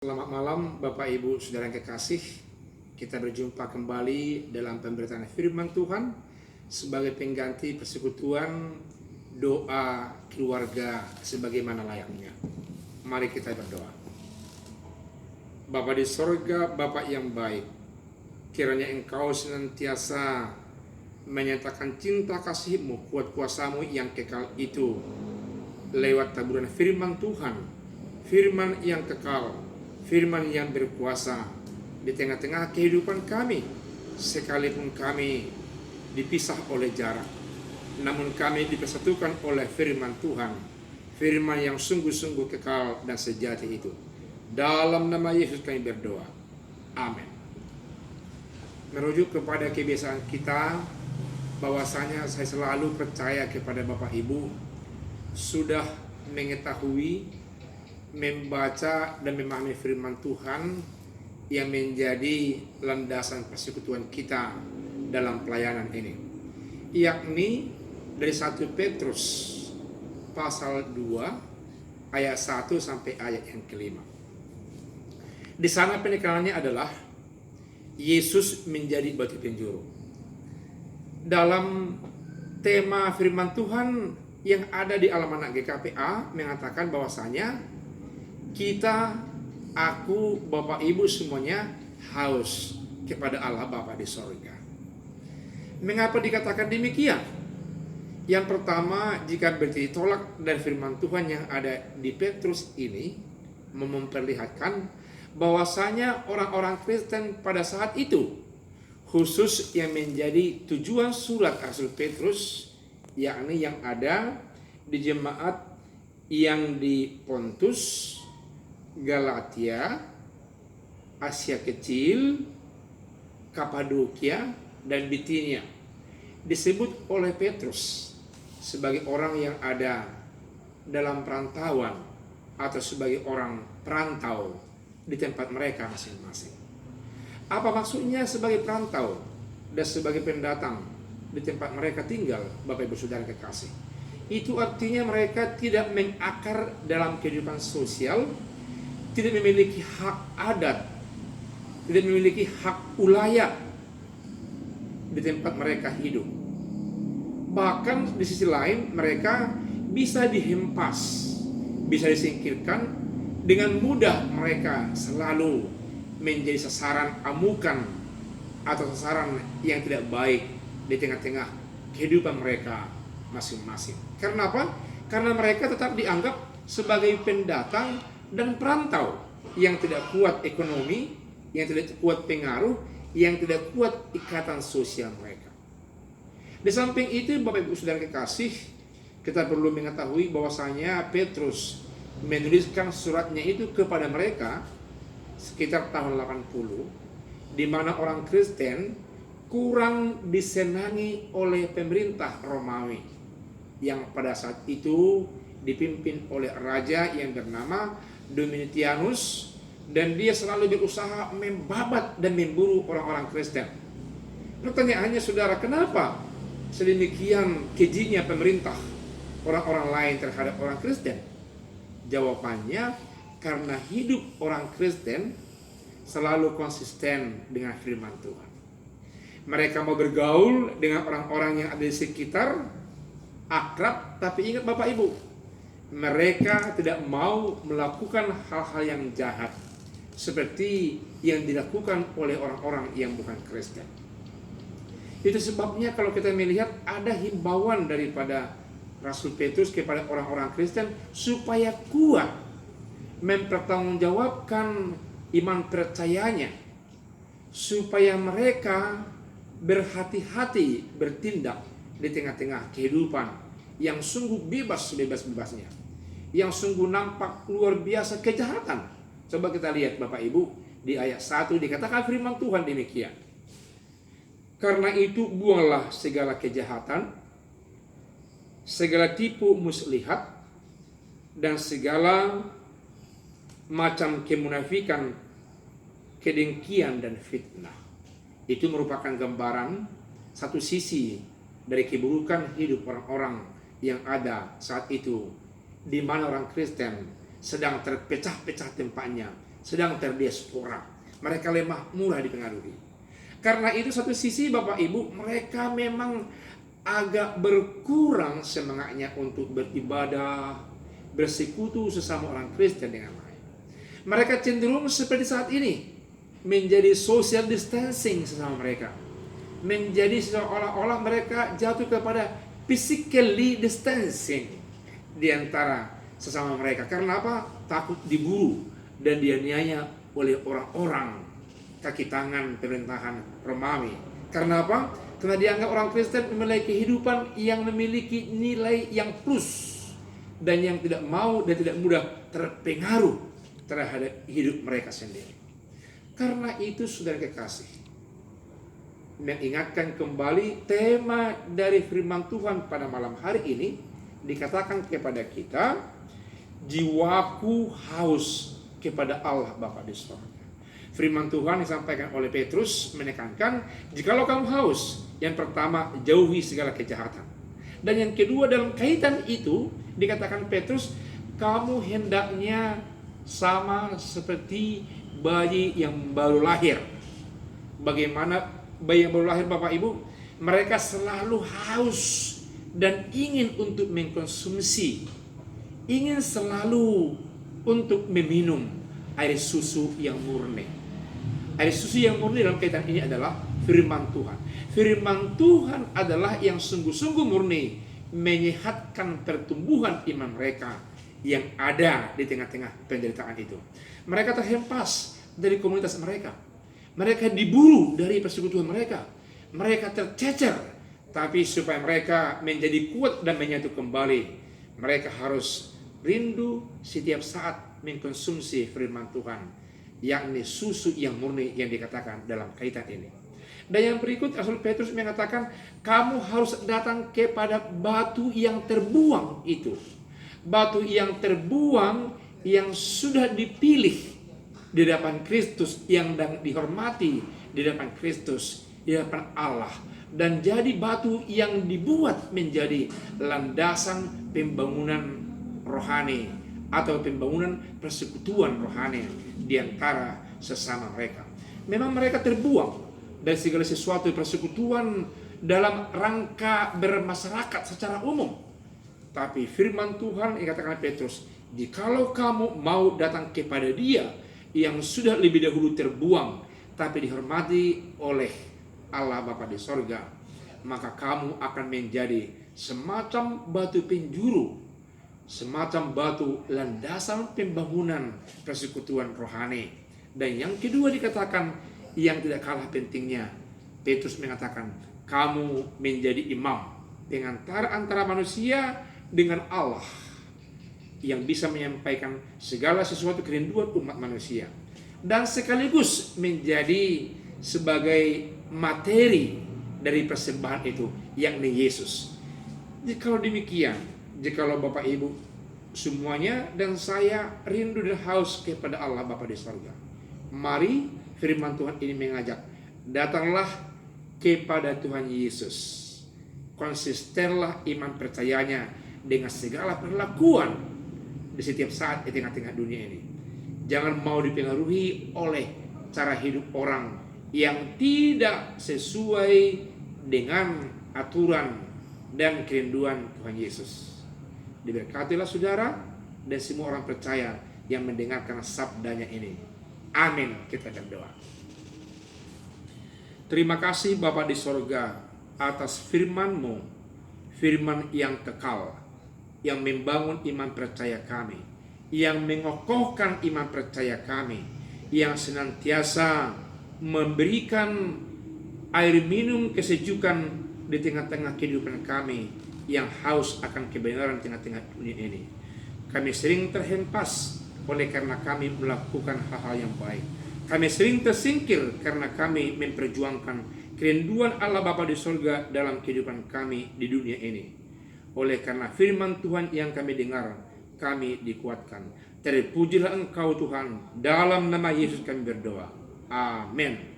Selamat malam Bapak Ibu Saudara yang kekasih. Kita berjumpa kembali dalam pemberitaan firman Tuhan sebagai pengganti persekutuan doa keluarga sebagaimana layaknya. Mari kita berdoa. Bapa di sorga, Bapa yang baik, kiranya Engkau senantiasa menyatakan cinta kasih-Mu, kuat kuasa-Mu yang kekal itu lewat taburan firman Tuhan, firman yang kekal, firman yang berkuasa di tengah-tengah kehidupan kami, sekalipun kami dipisah oleh jarak, namun kami dipersatukan oleh firman Tuhan, firman yang sungguh-sungguh kekal dan sejati itu. Dalam nama Yesus kami berdoa. Amin. Merujuk kepada kebiasaan kita, bahwasanya saya selalu percaya kepada Bapak Ibu sudah mengetahui, membaca dan memahami firman Tuhan yang menjadi landasan persekutuan kita dalam pelayanan ini, yakni dari 1 Petrus pasal 2 ayat 1 sampai ayat yang kelima. Di sana penekanannya adalah Yesus menjadi batu penjuru. Dalam tema firman Tuhan yang ada di Almanak GKPA mengatakan bahwasanya kita, aku, Bapak Ibu semuanya haus kepada Allah Bapa di sorga. Mengapa dikatakan demikian? Yang pertama, jika ditolak dari firman Tuhan yang ada di Petrus ini memperlihatkan bahwasanya orang-orang Kristen pada saat itu, khusus yang menjadi tujuan surat Rasul Petrus, yakni yang ada di jemaat yang di Pontus, Galatia, Asia Kecil, Kapadokia, dan Bitinia, disebut oleh Petrus sebagai orang yang ada dalam perantauan atau sebagai orang perantau di tempat mereka masing-masing. Apa maksudnya sebagai perantau dan sebagai pendatang di tempat mereka tinggal, Bapak Ibu Saudara kekasih? Itu artinya mereka tidak mengakar dalam kehidupan sosial, tidak memiliki hak adat, tidak memiliki hak ulayat di tempat mereka hidup. Bahkan di sisi lain mereka bisa dihempas, bisa disingkirkan. Dengan mudah mereka selalu menjadi sasaran amukan atau sasaran yang tidak baik di tengah-tengah kehidupan mereka masing-masing. Karena apa? Karena mereka tetap dianggap sebagai pendatang dan perantau yang tidak kuat ekonomi, yang tidak kuat pengaruh, yang tidak kuat ikatan sosial mereka. Di samping itu, Bapak Ibu Saudara kekasih, kita perlu mengetahui bahwasanya Petrus menuliskan suratnya itu kepada mereka sekitar tahun 80, di mana orang Kristen kurang disenangi oleh pemerintah Romawi yang pada saat itu dipimpin oleh raja yang bernama Domitianus, dan dia selalu berusaha membabat dan memburu orang-orang Kristen. Pertanyaannya, saudara, kenapa sedemikian kejinya pemerintah orang-orang lain terhadap orang Kristen? Jawabannya, karena hidup orang Kristen selalu konsisten dengan firman Tuhan. Mereka mau bergaul dengan orang-orang yang ada di sekitar, akrab, tapi ingat Bapak Ibu, mereka tidak mau melakukan hal-hal yang jahat seperti yang dilakukan oleh orang-orang yang bukan Kristen. Itu sebabnya kalau kita melihat ada himbauan daripada Rasul Petrus kepada orang-orang Kristen supaya kuat mempertanggungjawabkan iman percayanya, supaya mereka berhati-hati bertindak di tengah-tengah kehidupan yang sungguh bebas sebebas-bebasnya, yang sungguh nampak luar biasa kejahatan. Coba kita lihat Bapak Ibu, di ayat 1 dikatakan firman Tuhan demikian. Karena itu buanglah segala kejahatan, segala tipu muslihat, dan segala macam kemunafikan, kedengkian dan fitnah. Itu merupakan gambaran satu sisi dari keburukan hidup orang-orang yang ada saat itu, di mana orang Kristen sedang terpecah-pecah tempatnya, sedang terdiaspora. Mereka lemah, mudah dipengaruhi. Karena itu satu sisi Bapak Ibu, mereka memang agak berkurang semangatnya untuk beribadah, bersekutu sesama orang Kristen dengan baik. Mereka cenderung seperti saat ini, menjadi social distancing sesama mereka. Menjadi seolah-olah mereka jatuh kepada physically distancing di antara sesama mereka. Karena apa? Takut diburu dan dianiaya oleh orang-orang kaki tangan pemerintahan Romawi. Karena apa? Karena dianggap orang Kristen memiliki kehidupan yang memiliki nilai yang plus dan yang tidak mau dan tidak mudah terpengaruh terhadap hidup mereka sendiri. Karena itu saudara kekasih, mengingatkan kembali tema dari firman Tuhan pada malam hari ini, dikatakan kepada kita, jiwaku haus kepada Allah Bapa di surga. Firman Tuhan disampaikan oleh Petrus menekankan, jikalau kamu haus, yang pertama jauhi segala kejahatan. Dan yang kedua dalam kaitan itu dikatakan Petrus, kamu hendaknya sama seperti bayi yang baru lahir. Bagaimana bayi yang baru lahir Bapak Ibu? Mereka selalu haus dan ingin untuk mengkonsumsi, ingin selalu untuk meminum air susu yang murni. Air susu yang murni dalam kaitan ini adalah firman Tuhan. Firman Tuhan adalah yang sungguh-sungguh murni, menyehatkan pertumbuhan iman mereka yang ada di tengah-tengah penderitaan itu. Mereka terhempas dari komunitas mereka. Mereka diburu dari persekutuan mereka. Mereka tercecer. Tapi supaya mereka menjadi kuat dan menyatu kembali, mereka harus rindu setiap saat mengkonsumsi firman Tuhan, yakni susu yang murni yang dikatakan dalam kaitan ini. Dan yang berikut Rasul Petrus mengatakan, kamu harus datang kepada batu yang terbuang itu. Batu yang terbuang yang sudah dipilih di depan Kristus, yang dihormati di depan Kristus, di depan Allah, dan jadi batu yang dibuat menjadi landasan pembangunan rohani atau pembangunan persekutuan rohani di antara sesama mereka. Memang mereka terbuang dari segala sesuatu persekutuan dalam rangka bermasyarakat secara umum. Tapi firman Tuhan yang katakan Petrus, jikalau kamu mau datang kepada Dia yang sudah lebih dahulu terbuang tapi dihormati oleh Allah Bapa di sorga, maka kamu akan menjadi semacam batu penjuru, semacam batu landasan pembangunan persekutuan rohani. Dan yang kedua dikatakan, yang tidak kalah pentingnya, Petrus mengatakan, kamu menjadi imam pengantara antara manusia dengan Allah, yang bisa menyampaikan segala sesuatu kerinduan umat manusia, dan sekaligus menjadi sebagai materi dari persembahan itu, yakni Yesus. Jikalau demikian, jikalau Bapak Ibu semuanya dan saya rindu dan haus kepada Allah Bapa di surga, mari firman Tuhan ini mengajak, datanglah kepada Tuhan Yesus. Konsistenlah iman percayanya dengan segala perlakuan di setiap saat di tengah-tengah dunia ini. Jangan mau dipengaruhi oleh cara hidup orang yang tidak sesuai dengan aturan dan kerinduan Tuhan Yesus. Diberkatilah saudara dan semua orang percaya yang mendengarkan sabdanya ini. Amin. Kita berdoa. Terima kasih Bapa di sorga atas firman-Mu, firman yang kekal, yang membangun iman percaya kami, yang mengokohkan iman percaya kami, yang senantiasa memberikan air minum kesejukan di tengah-tengah kehidupan kami yang haus akan kebenaran di tengah-tengah dunia ini. Kami sering terhempas oleh karena kami melakukan hal-hal yang baik. Kami sering tersingkir karena kami memperjuangkan kerinduan Allah Bapa di surga dalam kehidupan kami di dunia ini. Oleh karena firman Tuhan yang kami dengar, kami dikuatkan. Terpujilah Engkau Tuhan, dalam nama Yesus kami berdoa. Amin.